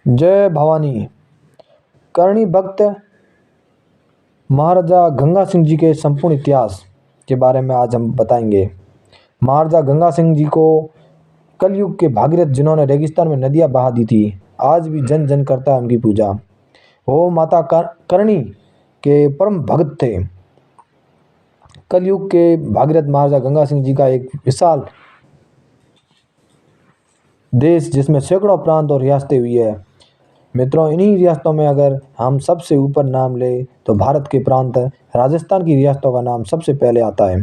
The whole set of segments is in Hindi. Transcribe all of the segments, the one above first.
जय भवानी। करणी भक्त महाराजा गंगा सिंह जी के संपूर्ण इतिहास के बारे में आज हम बताएंगे। महाराजा गंगा सिंह जी को कलयुग के भागीरथ जिन्होंने रेगिस्तान में नदियां बहा दी थी, आज भी जन जन करता है उनकी पूजा। वो माता करणी के परम भक्त थे। कलयुग के भागीरथ महाराजा गंगा सिंह जी का एक विशाल देश जिसमें सैकड़ों प्रांत और रियासतें हुई है। मित्रों, इन्हीं रियासतों में अगर हम सबसे ऊपर नाम ले तो भारत के प्रांत राजस्थान की रियासतों का नाम सबसे पहले आता है।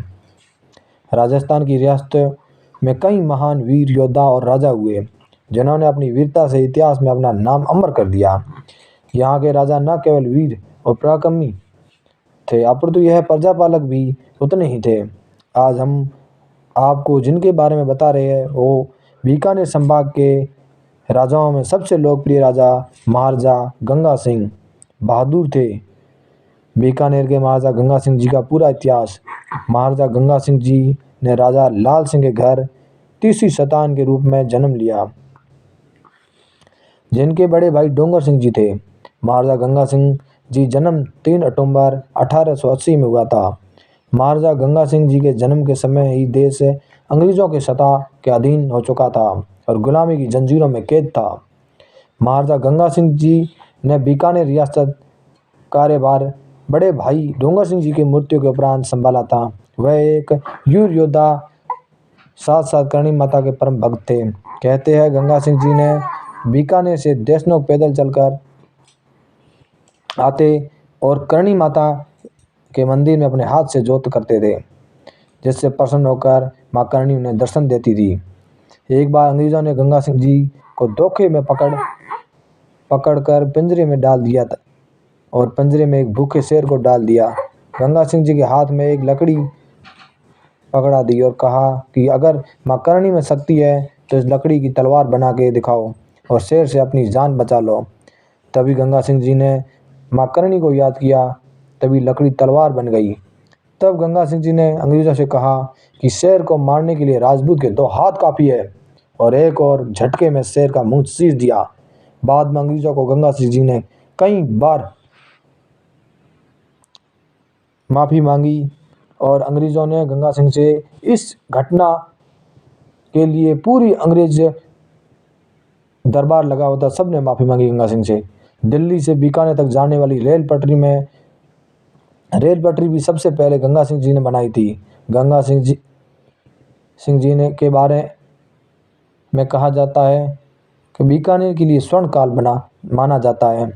राजस्थान की रियासत में कई महान वीर योद्धा और राजा हुए जिन्होंने अपनी वीरता से इतिहास में अपना नाम अमर कर दिया। यहाँ के राजा न केवल वीर और पराक्रमी थे, अपितु यह प्रजापालक भी उतने ही थे। आज हम आपको जिनके बारे में बता रहे हैं वो बीकानेर संभाग के राजाओं में सबसे लोकप्रिय राजा महाराजा गंगा सिंह बहादुर थे। बीकानेर के महाराजा गंगा सिंह जी का पूरा इतिहास। महाराजा गंगा सिंह जी ने राजा लाल सिंह के घर तीसरी संतान के रूप में जन्म लिया, जिनके बड़े भाई डोंगर सिंह जी थे। महाराजा गंगा सिंह जी जन्म 3 अक्टूबर 1880 में हुआ था। महाराजा गंगा सिंह जी के जन्म के समय ही देश अंग्रेजों के सत्ता के अधीन हो चुका था और गुलामी की जंजीरों में कैद था। महाराजा गंगा सिंह जी ने बीकानेर रियासत कार्यभार बड़े भाई डोंगर सिंह जी की मृत्यु के उपरांत संभाला था। वह एक वीर योद्धा साथ साथ करणी माता के परम भक्त थे। कहते हैं गंगा सिंह जी ने बीकानेर से देशनोक पैदल चलकर आते और करणी माता के मंदिर में अपने हाथ से जोत करते थे, जिससे प्रसन्न होकर मां करणी उन्हें दर्शन देती थी। एक बार अंग्रेजों ने गंगा सिंह जी को धोखे में पकड़कर पिंजरे में डाल दिया था और पिंजरे में एक भूखे शेर को डाल दिया। गंगा सिंह जी के हाथ में एक लकड़ी पकड़ा दी और कहा कि अगर मां करणी में शक्ति है तो इस लकड़ी की तलवार बना के दिखाओ और शेर से अपनी जान बचा लो। तभी गंगा सिंह जी ने मां करणी को याद किया, तभी लकड़ी तलवार बन गई। तब गंगा सिंह जी ने अंग्रेजों से कहा कि शेर को मारने के लिए राजपूत के 2 हाथ काफी है और एक और झटके में शेर का मुंह चीर दिया। बाद में अंग्रेजों को गंगा सिंह जी ने कई बार माफी मांगी और अंग्रेजों ने गंगा सिंह से इस घटना के लिए पूरी अंग्रेज दरबार लगा होता, सबने माफी मांगी गंगा सिंह से। दिल्ली से बीकानेर तक जाने वाली रेल पटरी भी सबसे पहले गंगा सिंह जी ने बनाई थी। गंगा सिंह जी ने के बारे में कहा जाता है कि बीकानेर के लिए स्वर्ण काल माना जाता है।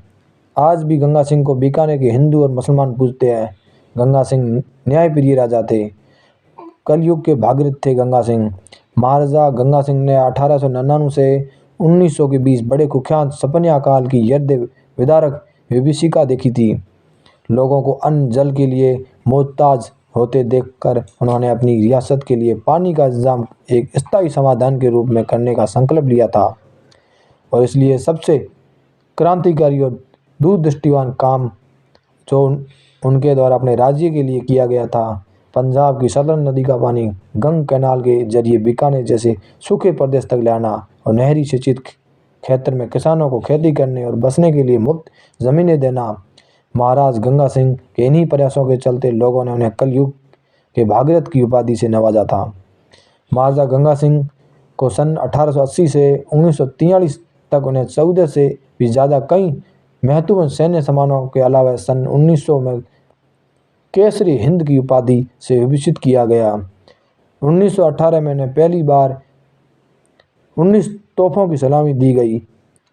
आज भी गंगा सिंह को बीकानेर के हिंदू और मुसलमान पूजते हैं। गंगा सिंह न्यायप्रिय राजा थे, कलयुग के भागीरथ थे गंगा सिंह। महाराजा गंगा सिंह ने 1899 से 1900 के बीच बड़े कुख्यात सपन्या काल की यज्ञ विदारक विभीषिका देखी थी। लोगों को अन्न जल के लिए मोहताज होते देखकर उन्होंने अपनी रियासत के लिए पानी का इंतजाम एक स्थायी समाधान के रूप में करने का संकल्प लिया था और इसलिए सबसे क्रांतिकारी और दूरदृष्टिवान काम जो उनके द्वारा अपने राज्य के लिए किया गया था, पंजाब की सतलज नदी का पानी गंग कैनाल के जरिए बीकानेर जैसे सूखे प्रदेश तक लाना और नहरी सिंचित क्षेत्र में किसानों को खेती करने और बसने के लिए मुफ्त जमीनें देना। महाराज गंगा सिंह के इन्हीं प्रयासों के चलते लोगों ने उन्हें कलयुग के भागीरथ की उपाधि से नवाजा था। महाराजा गंगा सिंह को सन 1880 से 1943 तक उन्हें 14 से भी ज़्यादा कई महत्वपूर्ण सैन्य सम्मानों के अलावा सन 1900 में केसरी हिंद की उपाधि से विभूषित किया गया। 1918 में उन्हें पहली बार 19 तोपों की सलामी दी गई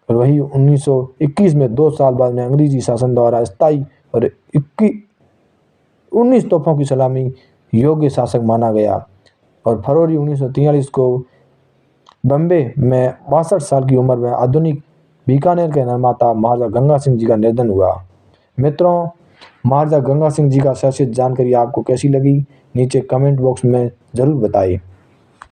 और वही 1921 में 2 साल बाद में अंग्रेजी शासन द्वारा स्थायी और 19 तोपों की सलामी योग्य शासक माना गया और फरवरी 1943 को बम्बे में 62 साल की उम्र में आधुनिक बीकानेर के निर्माता महाराजा गंगा सिंह जी का निधन हुआ। मित्रों, महाराजा गंगा सिंह जी का शैक्षिक जानकारी आपको कैसी लगी नीचे कमेंट बॉक्स में ज़रूर बताइए।